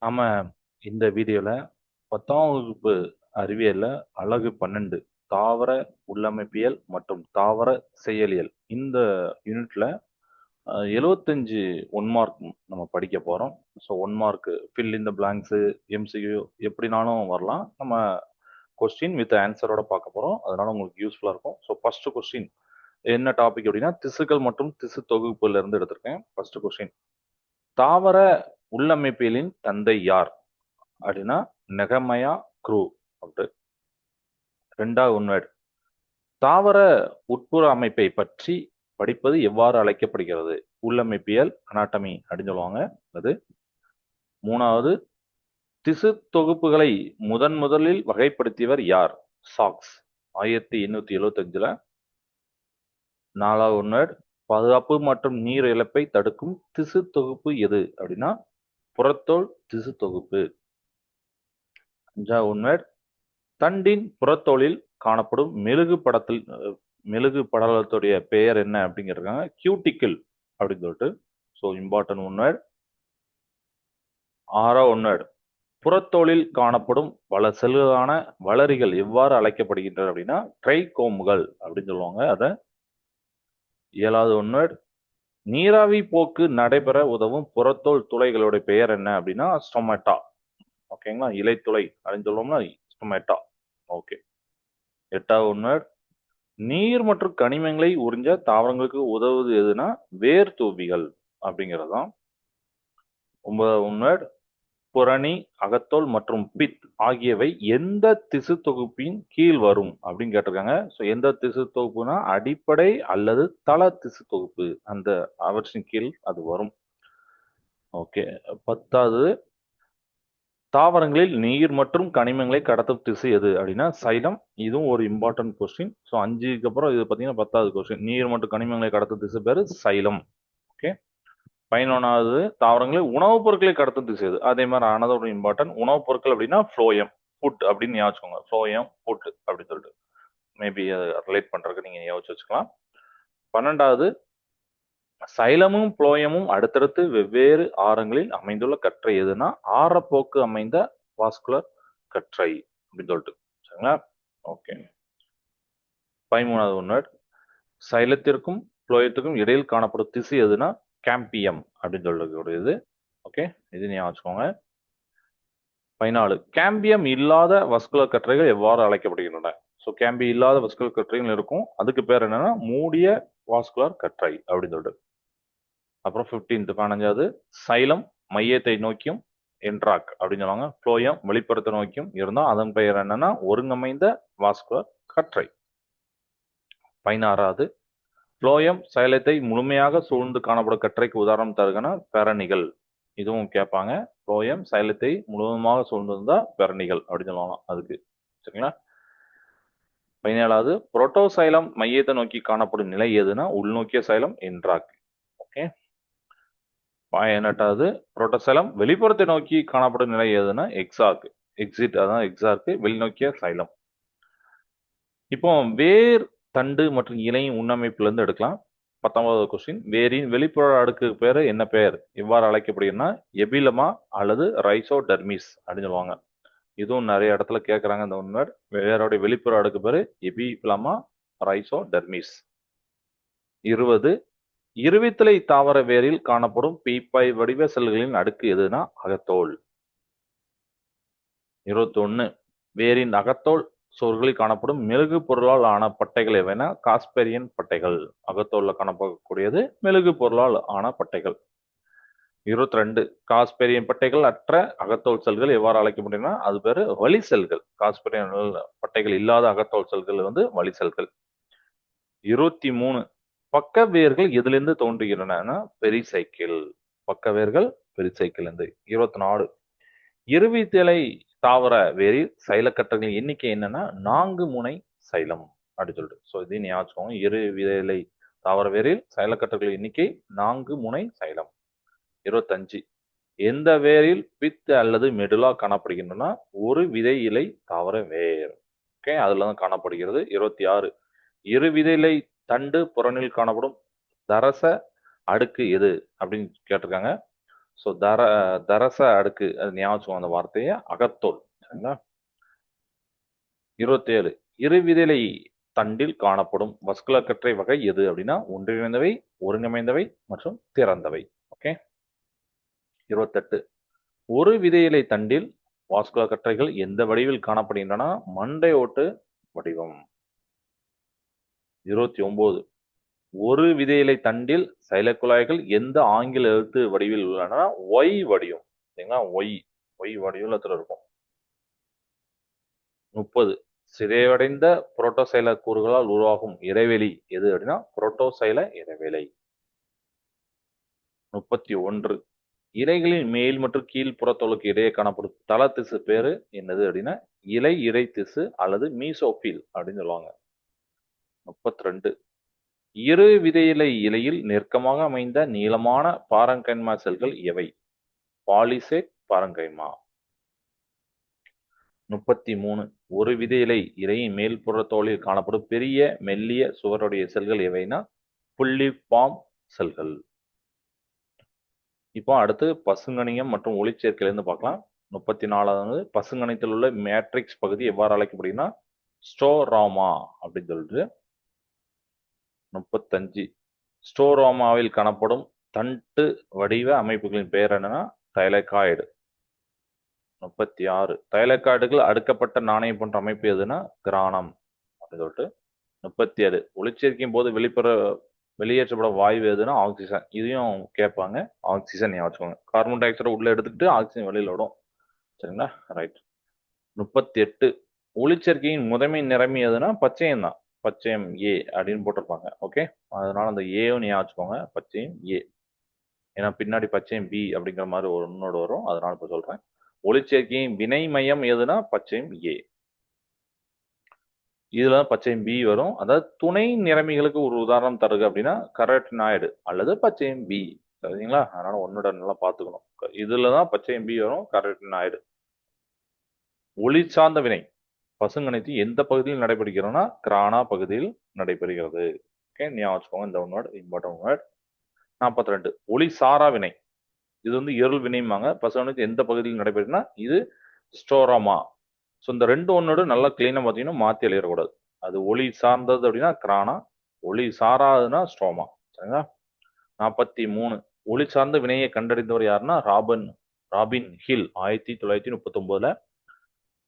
நாம இந்த வீடியோல 10ஆம் வகுப்பு அறிவியல்ல அலகு 12 தாவர உள்ளமைப்பியல் மற்றும் தாவர செயலியல் இந்த யூனிட்ல 75 ஒன் மார்க் நம்ம படிக்க போறோம். So one mark fill in the blanks, MCQ எப்படினாலும் வரலாம். நம்ம கொஸ்டின் வித் ஆன்சரோட பார்க்க போறோம். அதனால உங்களுக்கு யூஸ்ஃபுல்லா இருக்கும். ஸோ ஃபர்ஸ்ட் கொஸ்டின் என்ன டாபிக் அப்படின்னா திசுக்கள் மற்றும் திசு தொகுப்புல இருந்து எடுத்திருக்கேன். ஃபர்ஸ்ட் கொஸ்டின் தாவர உள்ளமைப்பியலின் தந்தை யார் அப்படின்னா நெகமயா க்ரூ அப்படி. ரெண்டாவது உண்மையீடு தாவர உட்புற அமைப்பை பற்றி படிப்பது எவ்வாறு அழைக்கப்படுகிறது உள்ளமைப்பியல் அனாட்டமி அப்படின்னு சொல்லுவாங்க அது. மூணாவது திசு தொகுப்புகளை முதலில் வகைப்படுத்தியவர் யார் சாக்ஸ் 1875. நாலாவது உண்மையீடு பாதுகாப்பு மற்றும் நீர் இழப்பை தடுக்கும் திசு தொகுப்பு எது அப்படின்னா புறத்தோல் திசு தொகுப்பு. அஞ்சாவது உண்மையீடு தண்டின் புறத்தோலில் காணப்படும் மெழுகு படலத்துடைய பெயர் என்ன அப்படிங்கிறாங்க கியூட்டிக்கிள் அப்படின்னு சொல்லிட்டு. ஸோ இம்பார்ட்டன்ட் உண்மையீடு. ஆறாவது உண்மையீடு புறத்தோலில் காணப்படும் பல செல்களான வளரிகள் எவ்வாறு அழைக்கப்படுகின்றன அப்படின்னா ட்ரைகோம்கள் அப்படின்னு சொல்லுவாங்க அதை. ஏழாவது உண்மையீடு நீராவி போக்கு நடைபெற உதவும் புறத்தோல் துளைகளுடைய பெயர் என்ன அப்படின்னா ஸ்டொமேட்டா. ஓகேங்களா, இலைத்துளை அப்படின்னு சொல்லுவோம்னா ஸ்டொமேட்டா. ஓகே. எட்டாவது உண்மையீடு நீர் மற்றும் கனிமங்களை உறிஞ்ச தாவரங்களுக்கு உதவுவது எதுனா வேர் தூவிகள் அப்படிங்கிறது தான். ஒன்பதாவது உண்மையீடு புரணி அகத்தோல் மற்றும் பித் ஆகியவை எந்த திசு தொகுப்பின் கீழ் வரும் அப்படின்னு கேட்டிருக்காங்க. ஸோ எந்த திசு தொகுப்புனா அடிப்படை அல்லது தள திசு தொகுப்பு அந்த அவற்றின் கீழ் அது வரும். ஓகே. பத்தாவது தாவரங்களில் நீர் மற்றும் கனிமங்களை கடத்தும் திசு எது அப்படின்னா சைலம். இதுவும் ஒரு இம்பார்ட்டன்ட் கொஸ்டின். ஸோ 5க்கு அப்புறம் இது பார்த்தீங்கன்னா 10வது கொஸ்டின். நீர் மற்றும் கனிமங்களை கடத்தும் திசு பேரு சைலம். ஓகே. 11வது தாவரங்களில் உணவுப் பொருட்களை கடத்தும் திசு எது அதே மாதிரி ஆனதோட இம்பார்ட்டன்ட் உணவுப் பொருட்கள் அப்படின்னா ஃப்ளோயம் ஃபுட் அப்படின்னு ஞாபகம் ஃப்ளோயம் ஃபுட் அப்படின்னு சொல்லிட்டு மேபி ரிலேட் பண்றதுக்கு நீங்க யோசிச்சு வச்சுக்கலாம். 12வது சைலமும் புளோயமும் அடுத்தடுத்து வெவ்வேறு ஆரங்களில் அமைந்துள்ள கற்றை எதுனா ஆரப்போக்கு அமைந்த வாஸ்குலர் கற்றை அப்படின்னு சொல்லிட்டு சரிங்களா. ஓகே. 13வது ஒன்று சைலத்திற்கும் புளோயத்துக்கும் இடையில் காணப்படும் திசு எதுனா கேம்பியம் அப்படின்னு சொல்லக்கூடியது. ஓகே, இது ஞாபகம் வச்சுக்கோங்க. 14 கேம்பியம் இல்லாத வஸ்குலர் கற்றைகள் எவ்வாறு அழைக்கப்படுகின்றன. ஸோ கேம்பி இல்லாத வஸ்குலர் கற்றைகள் இருக்கும், அதுக்கு பேர் என்னன்னா மூடிய வாஸ்குலர் கற்றை அப்படின்னு சொல்லிட்டு. அப்புறம் 15வது சைலம் மையத்தை நோக்கியும் என்ட்ராக் அப்படின்னு சொல்லுவாங்க. புளோயம் வெளிப்புறத்தை நோக்கியும் இருந்தால் அதன் பெயர் என்னன்னா ஒருங்கமைந்த வாஸ்குலர் கற்றை. 16வது புளோயம் சைலத்தை முழுமையாக சூழ்ந்து காணப்படும் கற்றைக்கு உதாரணம் தருகனா பெரணிகள். இதுவும் கேட்பாங்க. புளோயம் சைலத்தை முழுவதுமாக சூழ்ந்திருந்தா பெரணிகள் அப்படின்னு சொல்லுவாங்க அதுக்கு. சரிங்களா. 17வது புரோட்டோசைலம் மையத்தை நோக்கி காணப்படும் நிலை எதுனா உள்நோக்கிய சைலம் என்ட்ராக். ஓகே. 18வது புரோட்டோசைலம் வெளிப்புறத்தை நோக்கி காணப்படும் நிலை எதுனா எக்ஸார்க் எக்ஸிட், அதான் எக்ஸார்க்கு வெளிநோக்கிய சைலம். இப்போ வேர் தண்டு மற்றும் இலையின் உண்ணமைப்புல இருந்து எடுக்கலாம். 19வது கொஸ்டின் வேரின் வெளிப்புற அடுக்கு பேரு என்ன பெயர் இவ்வாறு அழைக்கப்படுகிறதுனா எபிலமா அல்லது ரைசோடெர்மிஸ் அப்படின்னு சொல்லுவாங்க. இதுவும் நிறைய இடத்துல கேட்கறாங்க. இந்த உண்மை வேரோட வெளிப்புற அடுக்கு பேரு எபிலமா ரைசோடெர்மிஸ். 20 இருவித்தலை தாவர வேரில் காணப்படும் பீப்பாய் வடிவ செல்களின் அடுக்கு எதுனா அகத்தோல். 21 வேரின் அகத்தோல் சோர்களில் காணப்படும் மெழுகு பொருளால் ஆன பட்டைகள் எவைனா காஸ்பெரியன் பட்டைகள். அகத்தோல்ல காணப்படக்கூடியது மெழுகு பொருளால் ஆன பட்டைகள். 22 காஸ்பெரியன் பட்டைகள் அற்ற அகத்தோல் செல்கள் எவ்வாறு அழைக்கப்படும்னா அது பேரு வழி செல்கள். காஸ்பெரியன் பட்டைகள் இல்லாத அகத்தோல் செல்கள் வந்து வழி செல்கள். 23 பக்க வேர்கள் எதிலிருந்து தோன்றுகின்றன பெரிசைக்கிள். பக்க வேர்கள் பெரிசைக்கிள் இருந்து. 24 இருவித்திலை தாவர வேரில் சைலக்கற்றங்களின் எண்ணிக்கை என்னன்னா 4 முனை சைலம் அப்படின்னு சொல்லிட்டு. ஸோ இது ஞாபகம். இரு விதை தாவர வேரில் சைலக்கற்றங்களின் எண்ணிக்கை 4 முனை சைலம். 25 எந்த வேரில் பித் அல்லது மெடுலா காணப்படுகின்றன ஒரு விதை இலை தாவர வேர். ஓகே, அதுல தான் காணப்படுகிறது. 26 இரு விதை இலை தண்டு புறனில் காணப்படும் தரச அடுக்கு எது அப்படின்னு கேட்டிருக்காங்க. ஸோ தரச அடுக்கு, அது ஞாபகம் அந்த வார்த்தையை, அகத்தோல். சரிங்களா? 27 இருவிதிலை தண்டில் காணப்படும் வஸ்குலர் கற்றை வகை எது அப்படின்னா ஒன்றிணைந்தவை, ஒருங்கமைந்தவை மற்றும் திறந்தவை. ஓகே. 28 ஒரு விதையிலை தண்டில் வாஸ்குலர் கற்றைகள் எந்த வடிவில் காணப்படுகின்றன? மண்டை ஓட்டு வடிவம். 29 ஒரு விதையிலை தண்டில் சைலக்குழாய்கள் எந்த ஆங்கில எழுத்து வடிவில் உள்ளன? ஒய் வடிவம். சரிங்களா? ஒய் ஒய் வடிவத்தில் இருக்கும். 30 சிதைவடைந்த புரோட்டோசைல கூறுகளால் உருவாகும் இடைவெளி எது அப்படின்னா புரோட்டோசைல இடைவெளி. 31 இலைகளின் மேல் மற்றும் கீழ் புறத்தோலுக்கு இடையே காணப்படும் தள திசு பேரு என்னது அப்படின்னா இலை இடை திசு அல்லது மீசோஃபில் அப்படின்னு சொல்லுவாங்க. 32 இரு விதையிலை இலையில் நெருக்கமாக அமைந்த நீளமான பாரங்கைமா செல்கள் எவை? பாலிசேட் பாரங்கைமா. 33 ஒரு விதையிலை இலையின் மேல்புற தோலில் காணப்படும் பெரிய மெல்லிய சுவருடைய செல்கள் எவைனா புள்ளிபாம் செல்கள். இப்போ அடுத்து பசுங்கணியம் மற்றும் ஒளிச்சேர்க்கையிலிருந்து பார்க்கலாம். 34வது பசுங்கணியத்தில் உள்ள மேட்ரிக்ஸ் பகுதி எவ்வாறு அழைக்கப்படுதுன்னா ஸ்டோராமா அப்படின்னு சொல்லிட்டு. 35 ஸ்டோராமாவில் காணப்படும் தண்டு வடிவ அமைப்புகளின் பெயர் என்னன்னா தைலகாய்டு. 36 தைலக்காய்டுகள் அடுக்கப்பட்ட நாணயம் போன்ற அமைப்பு எதுனா கிரானம் அப்படின்னு சொல்லிட்டு. 37 ஒளிச்சேர்க்கையின் போது வெளியேற்றப்படும் வாயு எதுனா ஆக்சிஜன். இதையும் கேட்பாங்க. ஆக்சிஜன் ஞாபகம். கார்பன் டை ஆக்சைடை உள்ள எடுத்துக்கிட்டு ஆக்சிஜன் வெளியில விடும். சரிங்களா? ரைட். 38 ஒளிச்சேர்க்கையின் முதன்மை நிறமி எதுனா பச்சையம் தான். பச்சையம் ஏ அப்படின்னு போட்டிருப்பாங்க. ஓகே, அதனால அந்த ஏவும் ஞாபகம். பச்சையம் ஏ, ஏன்னா பின்னாடி பச்சையம் பி அப்படிங்கிற மாதிரி ஒரு ஒன்னோடு வரும். அதனால இப்போ சொல்றேன். ஒளிச்சேர்க்கையின் வினை மையம் எதுனா பச்சையம் ஏ. இதுல பச்சையம் பி வரும். அதாவது துணை நிறமிகளுக்கு ஒரு உதாரணம் தருக அப்படின்னா கரோட்டினாய்டு அல்லது பச்சையம் பி. சரிங்களா? அதனால ஒன்னோட நல்லா பார்த்துக்கணும். இதுலதான் பச்சையம் பி வரும், கரோட்டினாய்டு. ஒளி சார்ந்த வினை பசுங்கணித்து எந்த பகுதியில் நடைபெறுகிறோம்னா கிரானா பகுதியில் நடைபெறுகிறது. ஓகே, ஞாபகம் இந்த ஒன்னோட இம்பார்ட்டன் வேர்ட். 42 ஒளி சாரா வினை. இது வந்து இருள் வினையுமாங்க. பசுங்கணித்து எந்த பகுதியில் நடைபெறுதுன்னா இது ஸ்டோராமா. ஸோ இந்த ரெண்டு ஒன்னோடு நல்லா கிளீனாக பார்த்தீங்கன்னா மாற்றி எழுதக்கூடாது. அது ஒளி சார்ந்தது அப்படின்னா கிரானா, ஒளி சாராதுன்னா ஸ்ட்ரோமா. சரிங்களா? 43 ஒளி சார்ந்த வினையை கண்டறிந்தவர் யாருன்னா ராபின் ஹில் 1939.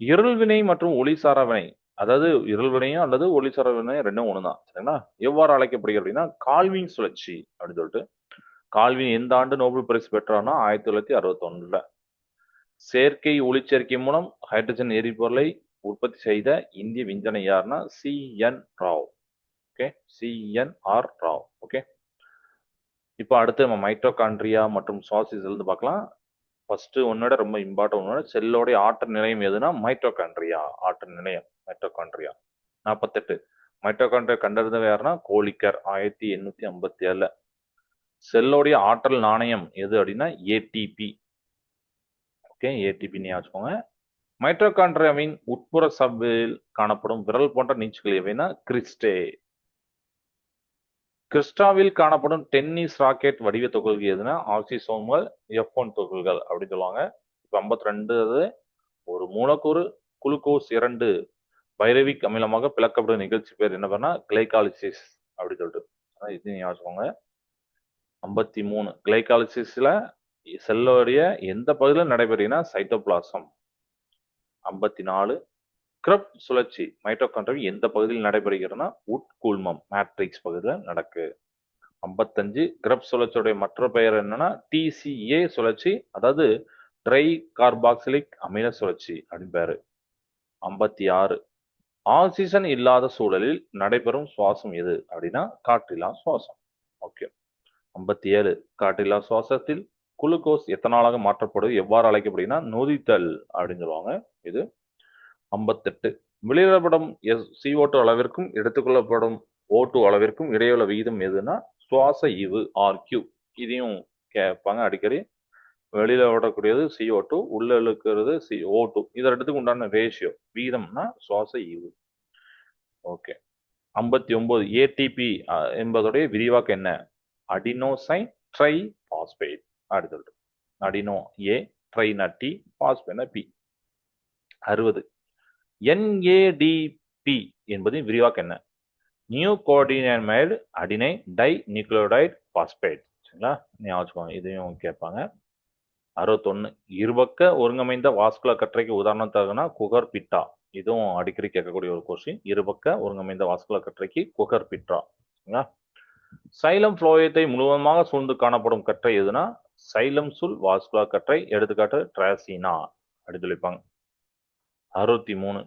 இருள் வினை மற்றும் ஒளி சாரா வினை, அதாவது இருள் வினையும் அல்லது ஒளி சாரா வினை ரெண்டும் ஒண்ணுதான். சரிங்களா? எவ்வாறு அழைக்கப்படுகிறது அப்படின்னா கால்வின் சுழற்சி அப்படின்னு சொல்லிட்டு. கால்வின் எந்த ஆண்டு நோபல் பரிசு பெற்றார்னா 1961. செயற்கை ஒளிச்சேர்க்கை மூலம் ஹைட்ரஜன் எரிபொருளை உற்பத்தி செய்த இந்திய விஞ்ஞானி யாருன்னா CN Rao. Okay, CNR Rao. Okay, இப்போ அடுத்து நம்ம மைட்டோகாண்ட்ரியா மற்றும் சுவாசிஸ் இருந்து பார்க்கலாம். ஃபர்ஸ்ட் ஒன்னோட ரொம்ப இம்பார்ட்டன் ஒன்னோட செல்லோடைய ஆற்றல் நிலையம் எதுனா மைட்டோகாண்ட்ரியா. ஆற்றல் நிலையம் மைட்டோகாண்ட்ரியா. 48 மைட்டோகாண்ட்ரியா கண்டறிந்தவர் யாருன்னா கோலிக்கர் 1857. செல்லோடைய ஆற்றல் நாணயம் எது அப்படின்னா ATP. ஓகே, ATP ஞாபகம். மைட்டோகாண்ட்ரியாவின் உட்புற சவ்வில் காணப்படும் விரல் போன்ற நீச்சுகள் எவைனா கிறிஸ்டே. கிறிஸ்டாவில் காணப்படும் டென்னிஸ் ராக்கெட் வடிவ துகள்கள் எதுனா ஆக்சிசோம்கள், F1 துகள்கள் அப்படின்னு சொல்லுவாங்க. இப்போ 52 ஒரு மூலக்கூறு குளுக்கோஸ் 2 பைரவிக் அமிலமாக பிளக்கப்படும் நிகழ்ச்சி பேர் என்ன பண்ணா கிளைகாலிசிஸ் அப்படின்னு சொல்லிட்டு. இது ஞாபகம். 53 கிளைகாலிசிஸ்ல செல்லோடைய எந்த பகுதியில் நடைபெறுகிறா சைட்டோபிளாசம். 54 கிரப் சுழற்சி மைட்டோகாண்ட்ரியா எந்த பகுதியில் நடைபெறுகிறதுனா உட்கூழ்மம் மேட்ரிக்ஸ் பகுதியில் நடக்கு. 55 கிரப் சுழற்சியுடைய மற்ற பெயர் என்னன்னா TCA சுழற்சி, அதாவது ட்ரை கார்பாக்சிலிக் அமில சுழற்சி அப்படின்னு பேரு. 56 ஆக்சிஜன் இல்லாத சூழலில் நடைபெறும் சுவாசம் எது அப்படின்னா காற்றில்லா சுவாசம். ஓகே. 57 காற்றில்லா சுவாசத்தில் குளுக்கோஸ் எத்தனாலாக மாற்றப்படுவது எவ்வாறு அழைக்கப்படுதுன்னா நொதித்தல் அப்படின்னு சொல்லுவாங்க. இது 58 வெளியிடப்படும் CO2 அளவிற்கும் எடுத்துக்கொள்ளப்படும் O2 அளவிற்கும் இடையுள்ள விகிதம் எதுனா சுவாச ஈவு RQ. இதையும் கேட்பாங்க அடிக்கடி. வெளியில விடக்கூடியது CO2, உள்ள இழுக்கிறது O2. இதை ரெண்டுத்துக்கு உண்டான ரேஷியோ விகிதம்னா சுவாச ஈவு. ஓகே. 59 ATP என்பதுடைய விரிவாக்கம் என்ன? அடினோசைன் ட்ரை பாஸ்பேட் அப்படின்னு சொல்லிட்டு. அடினோ ஏ, ட்ரைனா டி, பாஸ்பேனா பி. 60. NADP என்பது விரிவாக்கம் என்ன? Nicotinamide adenine dinucleotide phosphate. சரிங்களா? ஞாபகம் வச்சுக்கோங்க, இதையும் கேட்பாங்க. 61. இருபக்க ஒருங்கமைந்த வாஸ்குலர் கற்றைக்கு உதாரணம் தருதுன்னா குகர் பிட்டா. இதுவும் அடிக்கடி கேட்கக்கூடிய ஒரு கொஸ்டின். இருபக்க ஒருங்கமைந்த வாஸ்குலர் கற்றைக்கு குகர் பிட்டா. சரிங்களா? சைலம் புளோயத்தை முழுவதுமாக சூழ்ந்து காணப்படும் கற்றை எதுனா சைலம் சுல் வாஸ்குலர் கற்றை. எடுத்துக்காட்டு டிராசினா அப்படின்னு சொல்லிப்பாங்க. 63.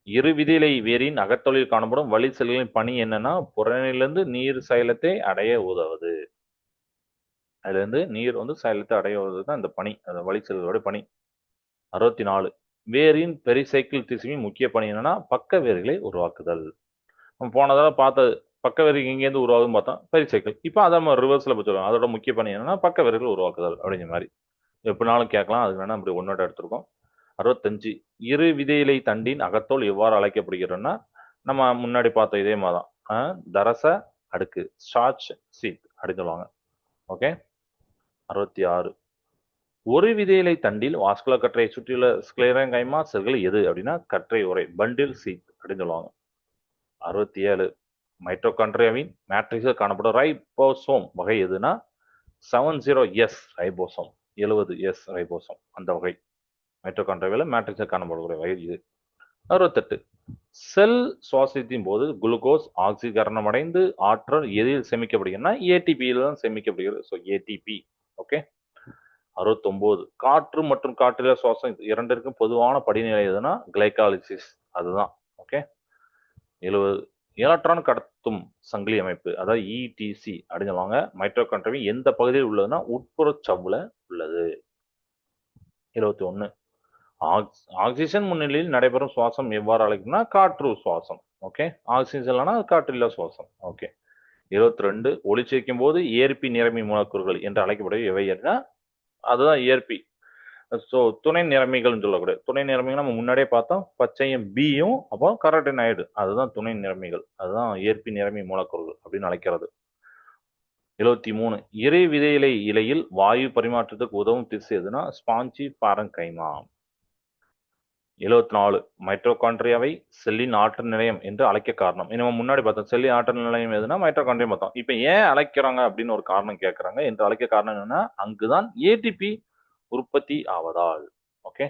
இரு விதிலை வேரின் அகத்தொழில் காணப்படும் வழி செல்களின் பணி என்னன்னா புறநிலிருந்து நீர் சைலத்தை அடைய உதவுது. அதுல இருந்து நீர் சைலத்தை அடைய உதவுது தான் இந்த பணி, அந்த வழி செல்களோட பணி. 64. வேரின் பெரிசைக்கிள் திசுவின் முக்கிய பணி என்னன்னா பக்க வேர்களை உருவாக்குதல். நம்ம போனதால பார்த்த பக்க வேர்கள் இங்கேருந்து உருவாகுதுன்னு பார்த்தோம், பெரிசைக்கிள். இப்போ அதை நம்ம ரிவர்ஸ்ல சொல்லுவோம், அதோட முக்கிய பணி என்னன்னா பக்க வேர்கள் உருவாக்குதல் அப்படிங்கிற மாதிரி. எப்படினாலும் கேட்கலாம், அதுக்கு வேணா அப்படி ஒன்னோட எடுத்திருக்கோம். 65. இரு விதையிலை தண்டின் அகத்தோல் எவ்வாறு அழைக்கப்படுகிறதுன்னா நம்ம முன்னாடி பார்த்த இதே மாதிரி தான், தரச அடுக்கு ஸ்டார்ச் சீட் அப்படின்னு சொல்லுவாங்க. ஓகே. 66. ஒரு விதையிலை தண்டில் வாஸ்குலர் கற்றையை சுற்றியுள்ள ஸ்க்ளெரங்கைமா செல்கள் எது அப்படின்னா கற்றை உரை பண்டில் சீட் அப்படின்னு சொல்லுவாங்க. 67. மைட்டோகாண்ட்ரியாவின் மேட்ரிக்ஸில் காணப்படும் ரைபோசோம் வகை எதுனா 70S ரைபோசோம், 70S ரைபோசோம் அந்த வகை. மைட்டோகாண்ட்ரியாவில் மேட்ரிக்ஸில் காணப்படக்கூடிய வகை இது. 68. செல் சுவாசத்தின் போது குளுக்கோஸ் ஆக்சிகரணம் அடைந்து ஆற்றல் எதில் சேமிக்கப்படுகிறதுனா ஏடிபியில் தான் சேமிக்கப்படுகிறது. So ATP. ஓகே. 69. காற்று மற்றும் காற்றில்லா சுவாசம் இரண்டிற்கும் பொதுவான படிநிலை எதுனா கிளைகாலிசிஸ், அதுதான். ஓகே. 70. எலக்ட்ரான் கடத்தும் சங்கிலி அமைப்பு, அதாவது இடிசி அப்படின்னு சொல்லுவாங்க. மைட்டோகாண்ட்ரியாவின் எந்த பகுதியில் உள்ளதுன்னா உட்புற சவ்வுல உள்ளது. 71. ஆக்சிஜன் முன்னிலையில் நடைபெறும் சுவாசம் எவ்வாறு அழைக்கும்னா காற்று சுவாசம். ஓகே. ஆக்சிஜன் இல்லைன்னா காற்றில்லா சுவாசம். ஓகே. 72. ஒளிச்சேர்க்கும் போது ஏற்பி நிறமி மூலக்கூறுகள் என்று அழைக்கப்படுவது எவை? அதுதான் ஏற்பி. ஸோ துணை நிறமிகள் சொல்லக்கூடிய துணை நிறமிகள் நம்ம முன்னாடியே பார்த்தோம், பச்சையும் பியும் அப்போ கரோட்டினாய்டு, அதுதான் துணை நிறமிகள், அதுதான் ஏற்பி நிறமி மூலக்கூறுகள் அப்படின்னு அழைக்கிறது. 73. இறை விதையிலை இலையில் வாயு பரிமாற்றத்துக்கு உதவும் திசு எதுனா ஸ்பாஞ்சி பாரங்கைமா. 74. மைட்டோகாண்ட்ரியாவை செல்லின் ஆற்றல் நிலையம் என்று அழைக்க காரணம். நம்ம முன்னாடி பார்த்தோம் செல்லின் ஆற்றல் நிலையம் எதுனா மைட்டோகாண்ட்ரியம் பார்த்தோம். இப்போ ஏன் அழைக்கிறாங்க அப்படின்னு ஒரு காரணம் கேட்கறாங்க. என்று அழைக்க காரணம் என்னன்னா அங்குதான் ஏடிபி உற்பத்தி ஆவதால். ஓகே.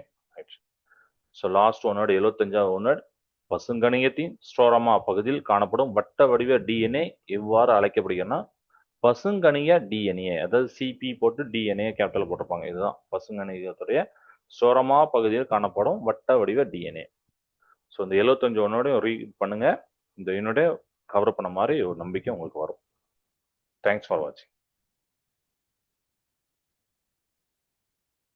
ஸோ லாஸ்ட் ஒன்னோட 75வது ஒன்னோட பசுங்கணிகத்தின் ஸ்ட்ரோரமா பகுதியில் காணப்படும் வட்ட வடிவ டிஎன்ஏ எவ்வாறு அழைக்கப்படுகிறதுனா பசுங்கணிக டிஎன்ஏ, அதாவது சிபி போட்டு டிஎன்ஏ கேபிட்டல் போட்டிருப்பாங்க. இதுதான் பசுங்கணிகத்துடைய ஸ்ட்ரோரமா பகுதியில் காணப்படும் வட்ட வடிவ டிஎன்ஏ. ஸோ இந்த 75 ஒன்னோடையும் ரீட் பண்ணுங்க, இந்த யூனிட்டை கவர் பண்ண மாதிரி ஒரு நம்பிக்கை உங்களுக்கு வரும். தேங்க்ஸ் ஃபார் வாட்சிங்.